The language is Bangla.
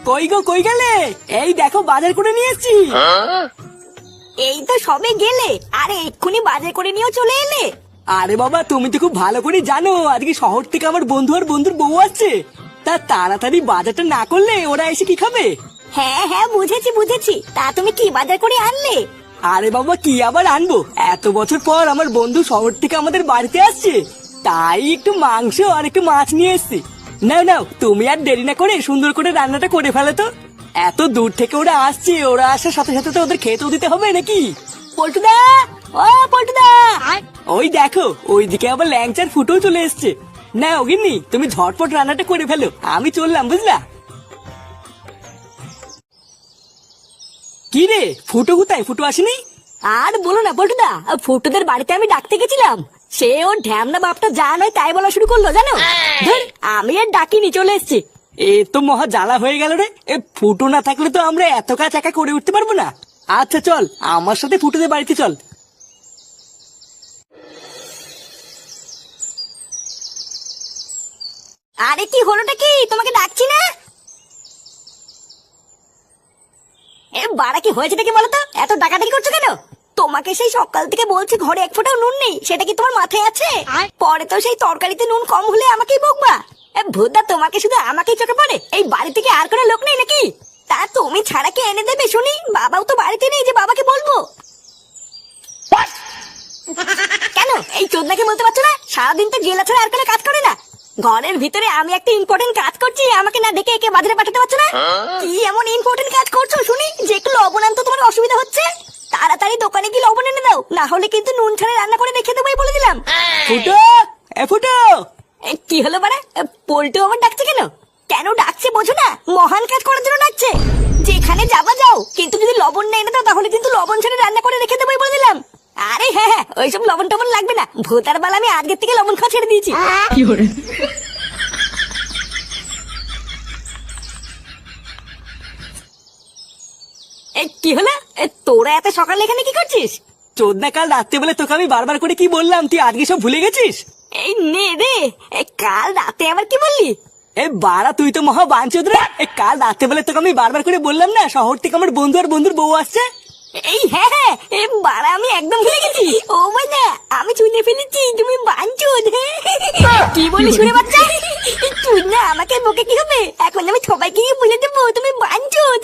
কই গো, কই গেলে? এই দেখো বাজার করে নিয়ে এসেছি। এই তো সবে গেলে, আরে এক্ষুনি বাজার করে নিয়েও চলে এলে। আরে বাবা, তুমি তো খুব ভালো করে জানো আজকে শহর থেকে আমার বন্ধু আর বন্ধুর বউ আসছে। তা তাড়াতাড়ি বাজারটা না করলে ওরা এসে কি খাবে? হ্যাঁ হ্যাঁ, বুঝেছি বুঝেছি। তা তুমি কি বাজার করে আনলে? আরে বাবা, কি আবার আনবো, এত বছর পর আমার বন্ধু শহর থেকে আমাদের বাড়িতে আসছে, তাই একটু মাংস আর একটু মাছ নিয়ে এসেছি। নাও নাও, তুমি আর দেরি না করে সুন্দর করে রান্নাটা করে ফেলো তো। এত দূর থেকে ওরা আসছে, ওরা আসার সাথে সাথে তো ওদের খেতেও দিতে হবে নাকি? পল্টুদা, ও পল্টুদা। ওই দেখো, ওইদিকে আবার ল্যাংচার ফুটেও চলে এসছে। না গিন্নি, তুমি ঝটপট রান্নাটা করে ফেলো, আমি চললাম, বুঝলা? কি রে, ফুটো কোথায়? ফুটো আসেনি? আর বলো না পল্টুদা, ফুটুদের বাড়িতে আমি ডাকতে গেছিলাম, সে ওর ঢ্যামনা বাপটা যা নয় তাই বলা শুরু করলো জানো। ধুর, আমি আর ডাকিনি, চলে এসছি। এ তো মহা জ্বালা হয়ে গেল রে। এ ফুটো না থাকলে তো আমরা এত কাজ একা করে উঠতে পারবো না। আচ্ছা চল, আমার সাথে ফুটোদের বাড়িতে চল। আরে কি হলোটা কি, তোমাকে ডাকছি না? এ বাড়া, কি হয়েছে কি বলো তো, এত ডাকাডাকি করছো কেন? তোমাকে সেই সকাল থেকে বলছি ঘরে এক ফোঁটাও নুন নেই, সেটা কি তোমার মাথায় আছে? পরে তো সেই তরকারিতে নুন কম হলে আমাকেই বকবা। ভূতদা, তোমাকে শুধু আমাকেই চোখে পড়ে? এই বাড়ি থেকে আর কোনো লোক নেই নাকি? তা তুমি ছাড়া কে এনে দেবে শুনি? বাবাও তো বাড়িতে নেই যে বাবাকে বলবো। কেন এই চোদনাকে বলতে পারছো না? সারাদিন তো জেলা ছাড়া আর কোনো কাজ করে না। ঘরের ভিতরে আমি একটা ইম্পর্টেন্ট কাজ করছি, আমাকে না ডেকে একে বাজারে পাঠাতে পারছো না? কি এমন ইম্পর্টেন্ট কাজ করছো শুনি যে একটু লবণ আনতে তোমার অসুবিধা হচ্ছে? তাড়াতাড়ি দোকানে গিয়ে লবণ এনে দাও, না হলে কিন্তু নুন ছাড়া রান্না করে রেখে দেবোই বলে দিলাম। ফুটো, এ ফুটো। কি হলো বাড়া, পল্টু আমার ডাকছে কেন? কেন ডাকছে বোঝো না? মহান কাজ করার জন্য ডাকছে। যেখানে যাবা যাও, কিন্তু যদি লবণ না এনে দাও তাহলে কিন্তু লবণ ছাড়া রান্না করে রেখে দেবোই বলে দিলাম। আরে হ্যাঁ হ্যাঁ, ওইসব লবণ টবণ লাগবে না, ভূতার বাল আমি আজকের থেকে লবণ খাওয়া ছেড়ে দিয়েছি। কি হলো, তোরা এত সকালে এখানে কি করছিস? চোদনা, কাল রাত্রে বেলা তোকে আমি বারবার করে কি বললাম, তুই আজকে সব ভুলে গেছিস? এই নে রে, কাল রাতে আবার কি বললি? এ বাড়া, তুই তো মহা বাঞ্চোদ রে। কাল রাত্রে বেলা তোকে আমি বারবার করে বললাম না শহর থেকে আমার বন্ধু আর বন্ধুর বউ আসছে। এই হ্যাঁ হ্যাঁ, বাড়া আমি একদম ভুলে গেছি। ও ভাই না, আমি শুনে ফেলেছি তুমি বাঞ্চোদ। কি বলি শুনে বাচ্চা? তুই না আমাকে বকে কি হবে? এখন আমি সবাইকে বলে দেবো তুমি বাঞ্চোদ।